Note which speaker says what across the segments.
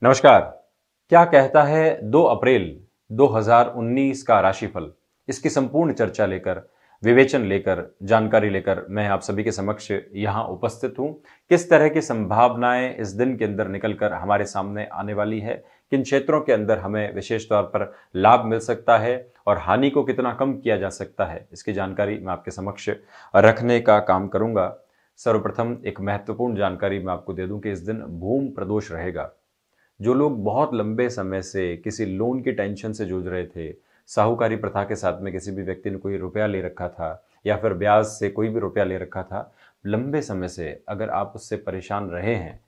Speaker 1: नमस्कार। क्या कहता है 2 अप्रैल 2019 का राशिफल? इसकी संपूर्ण चर्चा लेकर, विवेचन लेकर, जानकारी लेकर मैं आप सभी के समक्ष यहाँ उपस्थित हूँ। किस तरह की संभावनाएं इस दिन के अंदर निकलकर हमारे सामने आने वाली है, किन क्षेत्रों के अंदर हमें विशेष तौर पर लाभ मिल सकता है और हानि को कितना कम किया जा सकता है, इसकी जानकारी मैं आपके समक्ष रखने का काम करूँगा। सर्वप्रथम एक महत्वपूर्ण जानकारी मैं आपको दे दूं कि इस दिन भूमि प्रदोष रहेगा। जो लोग बहुत लंबे समय से किसी लोन की टेंशन से जूझ रहे थे, साहूकारी प्रथा के साथ में किसी भी व्यक्ति ने कोई रुपया ले रखा था या फिर ब्याज से कोई भी रुपया ले रखा था, लंबे समय से अगर आप उससे परेशान रहे हैं,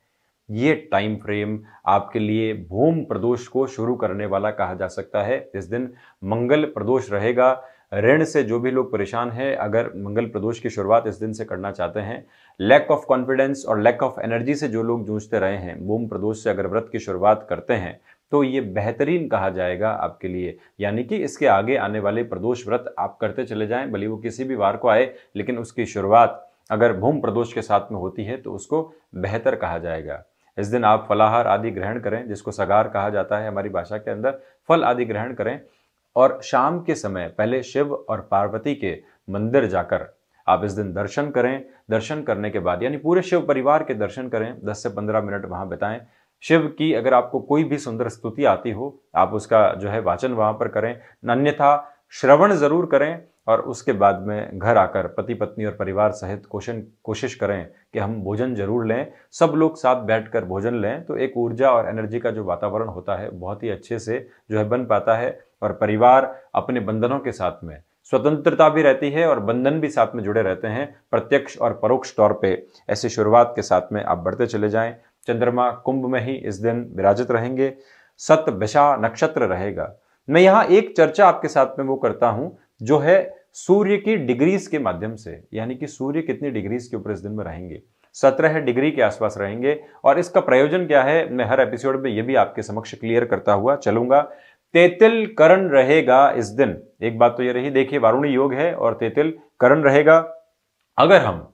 Speaker 1: ये टाइम फ्रेम आपके लिए भूमि प्रदोष को शुरू करने वाला कहा जा सकता है। इस दिन मंगल प्रदोष रहेगा। ऋण से जो भी लोग परेशान हैं, अगर मंगल प्रदोष की शुरुआत इस दिन से करना चाहते हैं, लैक ऑफ कॉन्फिडेंस और लैक ऑफ एनर्जी से जो लोग जूझते रहे हैं, भूमि प्रदोष से अगर व्रत की शुरुआत करते हैं तो ये बेहतरीन कहा जाएगा आपके लिए। यानी कि इसके आगे आने वाले प्रदोष व्रत आप करते चले जाएं, भले वो किसी भी वार को आए, लेकिन उसकी शुरुआत अगर भूमि प्रदोष के साथ में होती है तो उसको बेहतर कहा जाएगा। इस दिन आप फलाहार आदि ग्रहण करें, जिसको सगार कहा जाता है हमारी भाषा के अंदर, फल आदि ग्रहण करें और शाम के समय पहले शिव और पार्वती के मंदिर जाकर आप इस दिन दर्शन करें। दर्शन करने के बाद यानी पूरे शिव परिवार के दर्शन करें, 10 से 15 मिनट वहां बिताएं। शिव की अगर आपको कोई भी सुंदर स्तुति आती हो, आप उसका जो है वाचन वहां पर करें, अन्यथा श्रवण जरूर करें और उसके बाद में घर आकर पति पत्नी और परिवार सहित कोशिश करें कि हम भोजन जरूर लें। सब लोग साथ बैठकर भोजन लें तो एक ऊर्जा और एनर्जी का जो वातावरण होता है बहुत ही अच्छे से जो है बन पाता है और परिवार अपने बंधनों के साथ में स्वतंत्रता भी रहती है और बंधन भी साथ में जुड़े रहते हैं। प्रत्यक्ष और परोक्ष तौर पे ऐसी शुरुआत के साथ में आप बढ़ते चले जाएं। चंद्रमा कुंभ में ही इस दिन विराजित रहेंगे। सतभिषा नक्षत्र रहेगा। मैं यहाँ एक चर्चा आपके साथ में वो करता हूं जो है सूर्य की डिग्रीज के माध्यम से, यानी कि सूर्य कितनी डिग्रीज के ऊपर इस दिन में रहेंगे। 17 डिग्री के आसपास रहेंगे और इसका प्रयोजन क्या है मैं हर एपिसोड में ये भी आपके समक्ष क्लियर करता हुआ चलूंगा। तेतिल करण रहेगा इस दिन। एक बात तो ये रही, देखिए वारुणी योग है और तेतिल करण रहेगा। अगर हम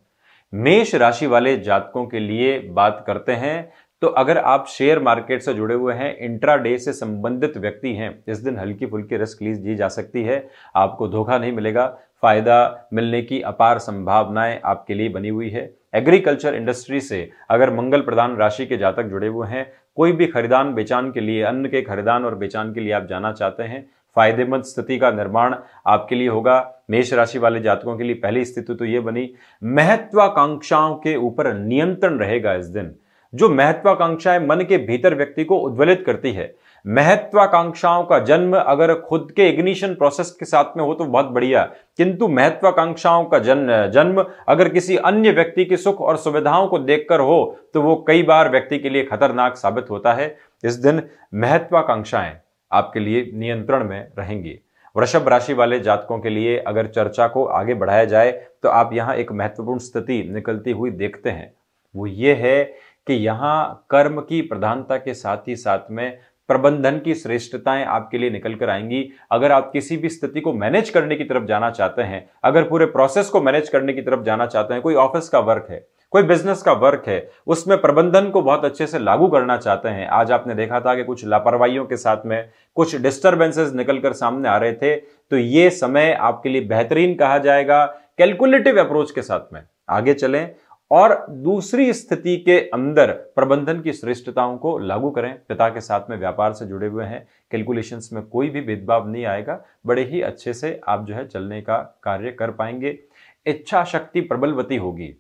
Speaker 1: मेष राशि वाले जातकों के लिए बात करते हैं तो अगर आप शेयर मार्केट से जुड़े हुए हैं, इंट्राडे से संबंधित व्यक्ति हैं, इस दिन हल्की फुल्की रिस्क ली जा सकती है। आपको धोखा नहीं मिलेगा, फायदा मिलने की अपार संभावनाएं आपके लिए बनी हुई है। एग्रीकल्चर इंडस्ट्री से अगर मंगल प्रधान राशि के जातक जुड़े हुए हैं, कोई भी खरीदान बेचान के लिए, अन्न के खरीदान और बेचान के लिए आप जाना चाहते हैं, फायदेमंद स्थिति का निर्माण आपके लिए होगा। मेष राशि वाले जातकों के लिए पहली स्थिति तो यह बनी, महत्वाकांक्षाओं के ऊपर नियंत्रण रहेगा इस दिन। जो महत्वाकांक्षाएं मन के भीतर व्यक्ति को उद्वेलित करती है, महत्वाकांक्षाओं का जन्म अगर खुद के इग्निशन प्रोसेस के साथ में हो तो बहुत बढ़िया, किंतु महत्वाकांक्षाओं का जन्म अगर किसी अन्य व्यक्ति की सुख और सुविधाओं को देखकर हो तो वो कई बार व्यक्ति के लिए खतरनाक साबित होता है। इस दिन महत्वाकांक्षाएं आपके लिए नियंत्रण में रहेंगी। वृषभ राशि वाले जातकों के लिए अगर चर्चा को आगे बढ़ाया जाए तो आप यहां एक महत्वपूर्ण स्थिति निकलती हुई देखते हैं। वो ये है कि यहां कर्म की प्रधानता के साथ ही साथ में प्रबंधन की श्रेष्ठताएं आपके लिए निकल कर आएंगी। अगर आप किसी भी स्थिति को मैनेज करने की तरफ जाना चाहते हैं, अगर पूरे प्रोसेस को मैनेज करने की तरफ जाना चाहते हैं, कोई ऑफिस का वर्क है, कोई बिजनेस का वर्क है, उसमें प्रबंधन को बहुत अच्छे से लागू करना चाहते हैं। आज आपने देखा था कि कुछ लापरवाहियों के साथ में कुछ डिस्टर्बेंसेस निकलकर सामने आ रहे थे, तो ये समय आपके लिए बेहतरीन कहा जाएगा। कैलकुलेटिव अप्रोच के साथ में आगे चलें और दूसरी स्थिति के अंदर प्रबंधन की श्रेष्ठताओं को लागू करें। पिता के साथ में व्यापार से जुड़े हुए हैं, कैलकुलेशंस में कोई भी भेदभाव नहीं आएगा, बड़े ही अच्छे से आप जो है चलने का कार्य कर पाएंगे। इच्छा शक्ति प्रबलवती होगी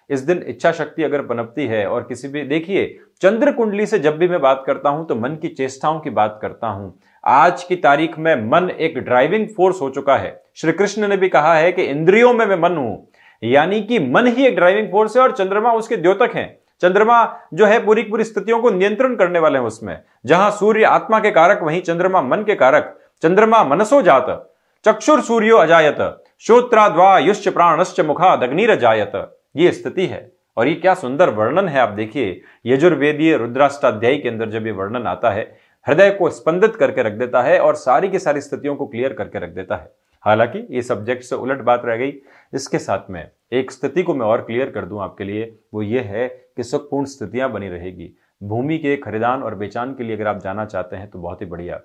Speaker 1: इस दिन। इच्छा शक्ति अगर पनपती है और किसी भी, देखिए चंद्र कुंडली से जब भी मैं बात करता हूं तो मन की चेष्टाओं की बात करता हूं। आज की तारीख में मन एक ड्राइविंग फोर्स हो चुका है। श्री कृष्ण ने भी कहा है कि इंद्रियों में मैं मन हूं, यानी कि मन ही एक ड्राइविंग फोर्स है और चंद्रमा उसके द्योतक हैं। चंद्रमा जो है पूरी पूरी स्थितियों को नियंत्रण करने वाले हैं। उसमें जहां सूर्य आत्मा के कारक, वहीं चंद्रमा मन के कारक। चंद्रमा मनसो जात चक्षुर सूर्यो अजायत श्रोत्राद्वा युश्च प्राणश्च मुखाद अग्निरजायत, ये स्थिति है। और ये क्या सुंदर वर्णन है, आप देखिए यजुर्वेदीय रुद्राष्टाध्यायी के अंदर जब ये वर्णन आता है, हृदय को स्पंदित करके रख देता है और सारी की सारी स्थितियों को क्लियर करके रख देता है। हालांकि ये सब्जेक्ट से उलट बात रह गई। इसके साथ में एक स्थिति को मैं और क्लियर कर दूं आपके लिए, वो ये है कि सुखपूर्ण स्थितियां बनी रहेगी। भूमि के खरीदान और बेचान के लिए अगर आप जाना चाहते हैं तो बहुत ही बढ़िया।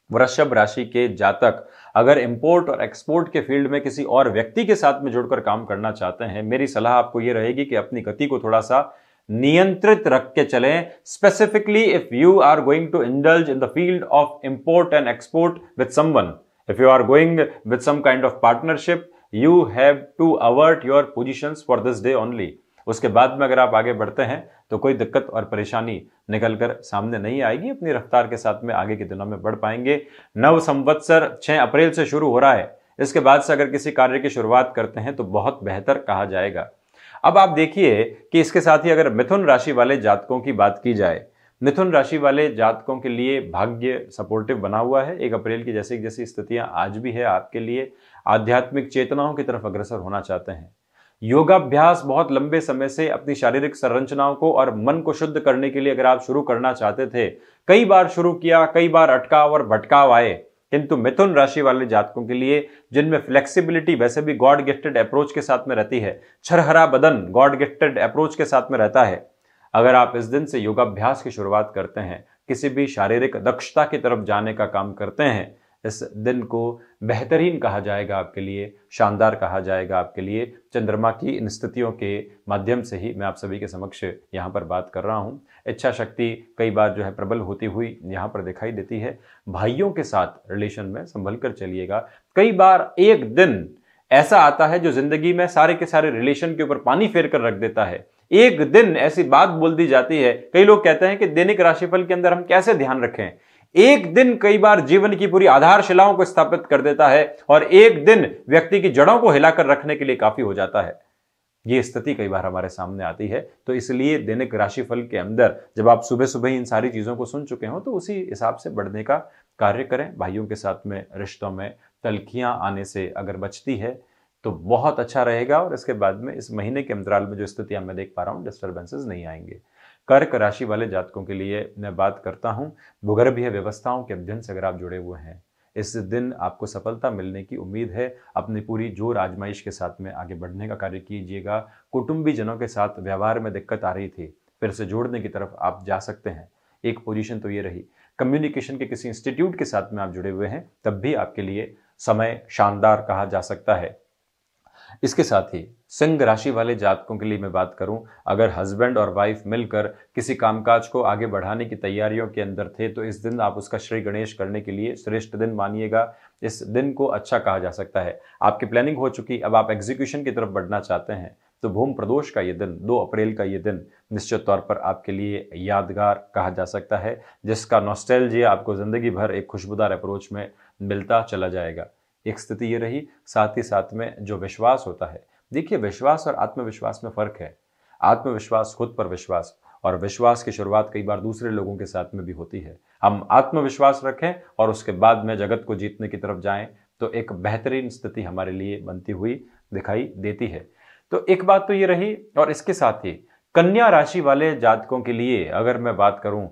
Speaker 1: वृषभ राशि के जातक अगर इंपोर्ट और एक्सपोर्ट के फील्ड में किसी और व्यक्ति के साथ में जुड़कर काम करना चाहते हैं, मेरी सलाह आपको यह रहेगी कि अपनी गति को थोड़ा सा नियंत्रित रख के चलें। Specifically if you are going to indulge in the field of import and export with someone, if you are going with some kind of partnership, you have to avert your positions for this day only. उसके बाद में अगर आप आगे बढ़ते हैं तो कोई दिक्कत और परेशानी निकलकर सामने नहीं आएगी। अपनी रफ्तार के साथ में आगे के दिनों में बढ़ पाएंगे। नव संवत्सर 6 अप्रैल से शुरू हो रहा है। इसके बाद से अगर किसी कार्य की शुरुआत करते हैं तो बहुत बेहतर कहा जाएगा। अब आप देखिए कि इसके साथ ही अगर मिथुन राशि वाले जातकों की बात की जाए, मिथुन राशि वाले जातकों के लिए भाग्य सपोर्टिव बना हुआ है। 1 अप्रैल की जैसी स्थितियां आज भी है आपके लिए। आध्यात्मिक चेतनाओं की तरफ अग्रसर होना चाहते हैं। योगाभ्यास बहुत लंबे समय से अपनी शारीरिक संरचनाओं को और मन को शुद्ध करने के लिए अगर आप शुरू करना चाहते थे, कई बार शुरू किया, कई बार अटकाव और भटकाव आए, किंतु मिथुन राशि वाले जातकों के लिए जिनमें फ्लेक्सिबिलिटी वैसे भी गॉड गिफ्टेड अप्रोच के साथ में रहती है, छरहरा बदन गॉड गिफ्टेड अप्रोच के साथ में रहता है, अगर आप इस दिन से योगाभ्यास की शुरुआत करते हैं, किसी भी शारीरिक दक्षता की तरफ जाने का काम करते हैं, इस दिन को बेहतरीन कहा जाएगा आपके लिए, शानदार कहा जाएगा आपके लिए। चंद्रमा की इन स्थितियों के माध्यम से ही मैं आप सभी के समक्ष यहाँ पर बात कर रहा हूँ। इच्छा शक्ति कई बार जो है प्रबल होती हुई यहाँ पर दिखाई देती है। भाइयों के साथ रिलेशन में संभल कर चलिएगा। कई बार एक दिन ऐसा आता है जो जिंदगी में सारे के सारे रिलेशन के ऊपर पानी फेर कर रख देता है। एक दिन ऐसी बात बोल दी जाती है। कई लोग कहते हैं कि दैनिक राशिफल के अंदर हम कैसे ध्यान रखें। एक दिन कई बार जीवन की पूरी आधारशिलाओं को स्थापित कर देता है और एक दिन व्यक्ति की जड़ों को हिलाकर रखने के लिए काफी हो जाता है। यह स्थिति कई बार हमारे सामने आती है। तो इसलिए दैनिक राशिफल के अंदर जब आप सुबह सुबह ही इन सारी चीजों को सुन चुके हो तो उसी हिसाब से बढ़ने का कार्य करें। भाइयों के साथ में रिश्तों में तलखियां आने से अगर बचती है तो बहुत अच्छा रहेगा। और इसके बाद में इस महीने के अंतराल में जो स्थितियां मैं देख पा रहा हूं, डिस्टर्बेंसेस नहीं आएंगे। कर्क राशि वाले जातकों के लिए मैं बात करता हूं, भूगर्भीय व्यवस्थाओं के अध्ययन से अगर आप जुड़े हुए हैं, इस दिन आपको सफलता मिलने की उम्मीद है। अपनी पूरी जोर आजमाइश के साथ में आगे बढ़ने का कार्य कीजिएगा। कुटुंबी जनों के साथ व्यवहार में दिक्कत आ रही थी, फिर से जोड़ने की तरफ आप जा सकते हैं। एक पोजीशन तो ये रही। कम्युनिकेशन के किसी इंस्टीट्यूट के साथ में आप जुड़े हुए हैं, तब भी आपके लिए समय शानदार कहा जा सकता है। इसके साथ ही सिंह राशि वाले जातकों के लिए मैं बात करूं, अगर हस्बैंड और वाइफ मिलकर किसी कामकाज को आगे बढ़ाने की तैयारियों के अंदर थे तो इस दिन आप उसका श्री गणेश करने के लिए श्रेष्ठ दिन मानिएगा। इस दिन को अच्छा कहा जा सकता है। आपकी प्लानिंग हो चुकी, अब आप एग्जीक्यूशन की तरफ बढ़ना चाहते हैं तो भूम प्रदोष का ये दिन, 2 अप्रैल का ये दिन निश्चित तौर पर आपके लिए यादगार कहा जा सकता है, जिसका नॉस्टैल्जिया आपको जिंदगी भर एक खुशबूदार अप्रोच में मिलता चला जाएगा। एक स्थिति ये रही। साथ ही साथ में जो विश्वास होता है, देखिए विश्वास और आत्मविश्वास में फर्क है। आत्मविश्वास खुद पर विश्वास, और विश्वास की शुरुआत कई बार दूसरे लोगों के साथ में भी होती है। हम आत्मविश्वास रखें और उसके बाद में जगत को जीतने की तरफ जाएं तो एक बेहतरीन स्थिति हमारे लिए बनती हुई दिखाई देती है। तो एक बात तो ये रही। और इसके साथ ही कन्या राशि वाले जातकों के लिए अगर मैं बात करूं,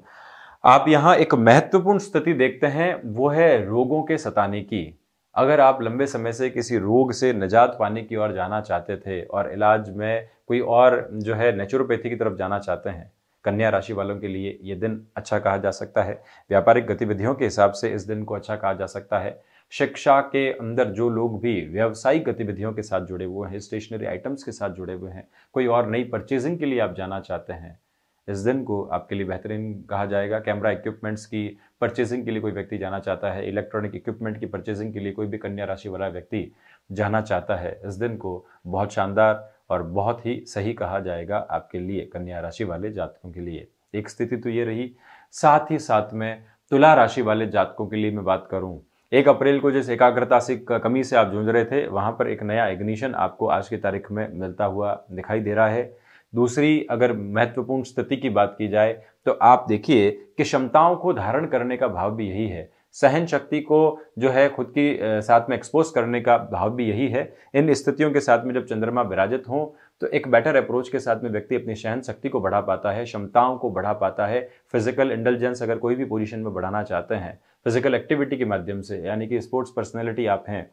Speaker 1: आप यहां एक महत्वपूर्ण स्थिति देखते हैं, वो है रोगों के सताने की। अगर आप लंबे समय से किसी रोग से निजात पाने की ओर जाना चाहते थे और इलाज में कोई और जो है नेचुरोपैथी की तरफ जाना चाहते हैं, कन्या राशि वालों के लिए ये दिन अच्छा कहा जा सकता है। व्यापारिक गतिविधियों के हिसाब से इस दिन को अच्छा कहा जा सकता है। शिक्षा के अंदर जो लोग भी व्यावसायिक गतिविधियों के साथ जुड़े हुए हैं, स्टेशनरी आइटम्स के साथ जुड़े हुए हैं, कोई और नई परचेजिंग के लिए आप जाना चाहते हैं, इस दिन को आपके लिए बेहतरीन कहा जाएगा। कैमरा इक्विपमेंट्स की परचेजिंग के लिए कोई व्यक्ति जाना चाहता है, इलेक्ट्रॉनिक इक्विपमेंट की परचेजिंग के लिए कोई भी कन्या राशि वाला व्यक्ति जाना चाहता है, इस दिन को बहुत शानदार और बहुत ही सही कहा जाएगा आपके लिए, कन्या राशि वाले जातकों के लिए। एक स्थिति तो ये रही। साथ ही साथ में तुला राशि वाले जातकों के लिए मैं बात करूं, 1 अप्रैल को जिस एकाग्रता से कमी से आप जूझ रहे थे, वहां पर एक नया इग्निशन आपको आज की तारीख में मिलता हुआ दिखाई दे रहा है। दूसरी अगर महत्वपूर्ण स्थिति की बात की जाए तो आप देखिए कि क्षमताओं को धारण करने का भाव भी यही है। सहन शक्ति को जो है खुद की साथ में एक्सपोज करने का भाव भी यही है। इन स्थितियों के साथ में जब चंद्रमा विराजित हो तो एक बेटर अप्रोच के साथ में व्यक्ति अपनी सहन शक्ति को बढ़ा पाता है, क्षमताओं को बढ़ा पाता है। फिजिकल इंटेलिजेंस अगर कोई भी पोजीशन में बढ़ाना चाहते हैं फिजिकल एक्टिविटी के माध्यम से, यानी कि स्पोर्ट्स पर्सनैलिटी आप हैं,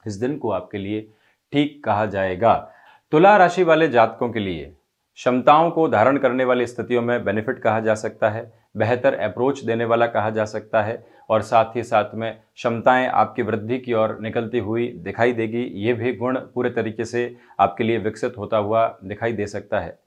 Speaker 1: इस दिन को आपके लिए ठीक कहा जाएगा। तुला राशि वाले जातकों के लिए क्षमताओं को धारण करने वाली स्थितियों में बेनिफिट कहा जा सकता है, बेहतर अप्रोच देने वाला कहा जा सकता है और साथ ही साथ में क्षमताएं आपकी वृद्धि की ओर निकलती हुई दिखाई देगी। ये भी गुण पूरे तरीके से आपके लिए विकसित होता हुआ दिखाई दे सकता है।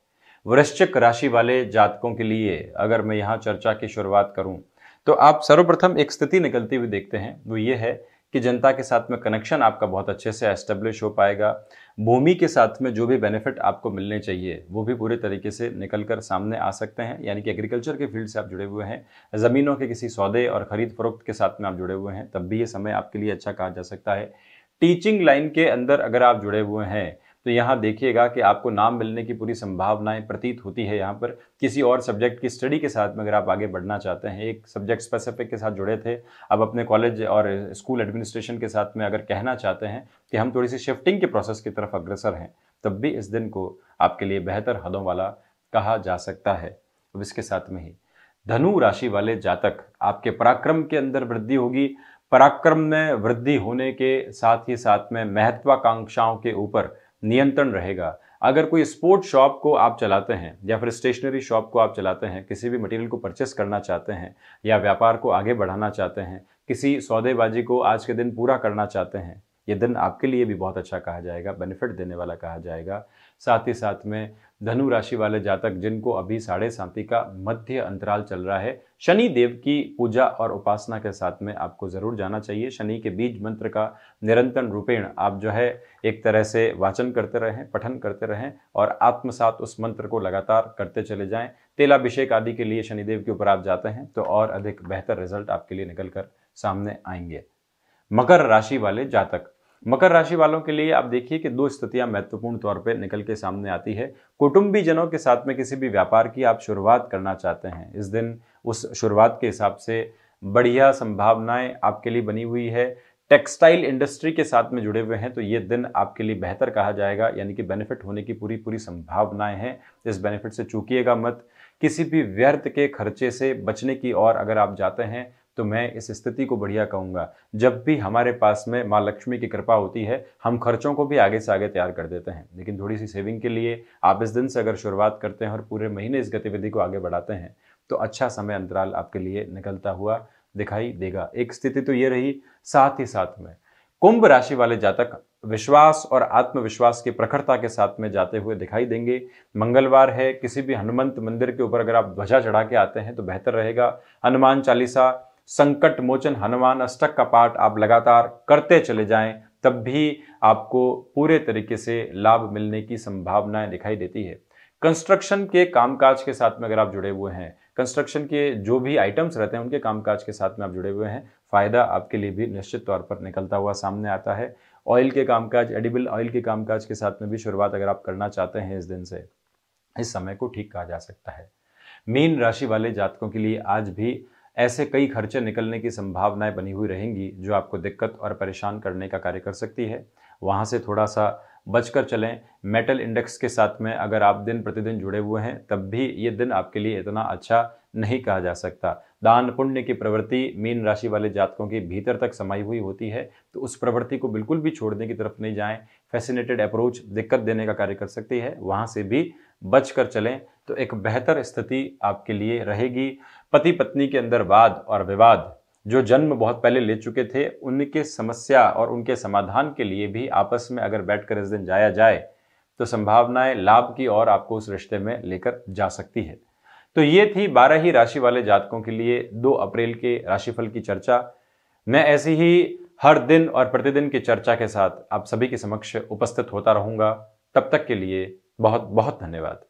Speaker 1: वृश्चिक राशि वाले जातकों के लिए अगर मैं यहाँ चर्चा की शुरुआत करूँ तो आप सर्वप्रथम एक स्थिति निकलती हुई देखते हैं, वो ये है कि जनता के साथ में कनेक्शन आपका बहुत अच्छे से एस्टेब्लिश हो पाएगा। भूमि के साथ में जो भी बेनिफिट आपको मिलने चाहिए वो भी पूरे तरीके से निकल कर सामने आ सकते हैं, यानी कि एग्रीकल्चर के फील्ड से आप जुड़े हुए हैं, ज़मीनों के किसी सौदे और खरीद फरोख्त के साथ में आप जुड़े हुए हैं, तब भी ये समय आपके लिए अच्छा कहा जा सकता है। टीचिंग लाइन के अंदर अगर आप जुड़े हुए हैं तो यहाँ देखिएगा कि आपको नाम मिलने की पूरी संभावनाएं प्रतीत होती है। यहाँ पर किसी और सब्जेक्ट की स्टडी के साथ में अगर आप आगे बढ़ना चाहते हैं, एक सब्जेक्ट स्पेसिफिक के साथ जुड़े थे, अब अपने कॉलेज और स्कूल एडमिनिस्ट्रेशन के साथ में अगर कहना चाहते हैं कि हम थोड़ी सी शिफ्टिंग के प्रोसेस की तरफ अग्रसर हैं, तब भी इस दिन को आपके लिए बेहतर हदों वाला कहा जा सकता है। अब इसके साथ में ही धनु राशि वाले जातक, आपके पराक्रम के अंदर वृद्धि होगी। पराक्रम में वृद्धि होने के साथ ही साथ में महत्वाकांक्षाओं के ऊपर नियंत्रण रहेगा। अगर कोई स्पोर्ट शॉप को आप चलाते हैं या फिर स्टेशनरी शॉप को आप चलाते हैं, किसी भी मटेरियल को परचेस करना चाहते हैं या व्यापार को आगे बढ़ाना चाहते हैं, किसी सौदेबाजी को आज के दिन पूरा करना चाहते हैं, ये दिन आपके लिए भी बहुत अच्छा कहा जाएगा, बेनिफिट देने वाला कहा जाएगा। साथ ही साथ में धनु राशि वाले जातक जिनको अभी 7.5 का मध्य अंतराल चल रहा है, शनि देव की पूजा और उपासना के साथ में आपको जरूर जाना चाहिए। शनि के बीज मंत्र का निरंतर रूपेण आप जो है एक तरह से वाचन करते रहें, पठन करते रहें और आत्मसात उस मंत्र को लगातार करते चले जाएं। तेलाभिषेक आदि के लिए शनिदेव के ऊपर आप जाते हैं तो और अधिक बेहतर रिजल्ट आपके लिए निकल कर सामने आएंगे। मकर राशि वाले जातक, मकर राशि वालों के लिए आप देखिए कि 2 स्थितियां महत्वपूर्ण तौर पे निकल के सामने आती है। कुटुंबी जनों के साथ में किसी भी व्यापार की आप शुरुआत करना चाहते हैं, इस दिन उस शुरुआत के हिसाब से बढ़िया संभावनाएं आपके लिए बनी हुई है। टेक्सटाइल इंडस्ट्री के साथ में जुड़े हुए हैं तो ये दिन आपके लिए बेहतर कहा जाएगा, यानी कि बेनिफिट होने की पूरी संभावनाएं हैं। इस बेनिफिट से चूकिएगा मत। किसी भी व्यर्थ के खर्चे से बचने की ओर अगर आप जाते हैं तो मैं इस स्थिति को बढ़िया कहूँगा। जब भी हमारे पास में माँ लक्ष्मी की कृपा होती है, हम खर्चों को भी आगे से आगे तैयार कर देते हैं, लेकिन थोड़ी सी सेविंग के लिए आप इस दिन से अगर शुरुआत करते हैं और पूरे महीने इस गतिविधि को आगे बढ़ाते हैं तो अच्छा समय अंतराल आपके लिए निकलता हुआ दिखाई देगा। एक स्थिति तो ये रही। साथ ही साथ में कुंभ राशि वाले जातक विश्वास और आत्मविश्वास की प्रखरता के साथ में जाते हुए दिखाई देंगे। मंगलवार है, किसी भी हनुमंत मंदिर के ऊपर अगर आप ध्वजा चढ़ा के आते हैं तो बेहतर रहेगा। हनुमान चालीसा, संकट मोचन हनुमान अष्टक का पाठ आप लगातार करते चले जाएं, तब भी आपको पूरे तरीके से लाभ मिलने की संभावनाएं दिखाई देती है। कंस्ट्रक्शन के कामकाज के साथ में अगर आप जुड़े हुए हैं, कंस्ट्रक्शन के जो भी आइटम्स रहते हैं उनके कामकाज के साथ में आप जुड़े हुए हैं, फायदा आपके लिए भी निश्चित तौर पर निकलता हुआ सामने आता है। ऑयल के कामकाज, एडिबल ऑयल के कामकाज के साथ में भी शुरुआत अगर आप करना चाहते हैं इस दिन से, इस समय को ठीक कहा जा सकता है। मीन राशि वाले जातकों के लिए आज भी ऐसे कई खर्चे निकलने की संभावनाएं बनी हुई रहेंगी जो आपको दिक्कत और परेशान करने का कार्य कर सकती है। वहां से थोड़ा सा बचकर चलें। मेटल इंडेक्स के साथ में अगर आप दिन प्रतिदिन जुड़े हुए हैं तब भी ये दिन आपके लिए इतना अच्छा नहीं कहा जा सकता। दान पुण्य की प्रवृत्ति मीन राशि वाले जातकों के भीतर तक समाई हुई होती है, तो उस प्रवृत्ति को बिल्कुल भी छोड़ने की तरफ नहीं जाएं। फैसिनेटेड अप्रोच दिक्कत देने का कार्य कर सकती है, वहां से भी बचकर चलें तो एक बेहतर स्थिति आपके लिए रहेगी। पति पत्नी के अंदर वाद और विवाद जो जन्म बहुत पहले ले चुके थे, उनके समस्या और उनके समाधान के लिए भी आपस में अगर बैठकर इस दिन जाया जाए तो संभावनाएं लाभ की और आपको उस रिश्ते में लेकर जा सकती है। तो ये थी 12 ही राशि वाले जातकों के लिए 2 अप्रैल के राशिफल की चर्चा। मैं ऐसी ही हर दिन और प्रतिदिन की चर्चा के साथ आप सभी के समक्ष उपस्थित होता रहूंगा। तब तक के लिए बहुत बहुत धन्यवाद।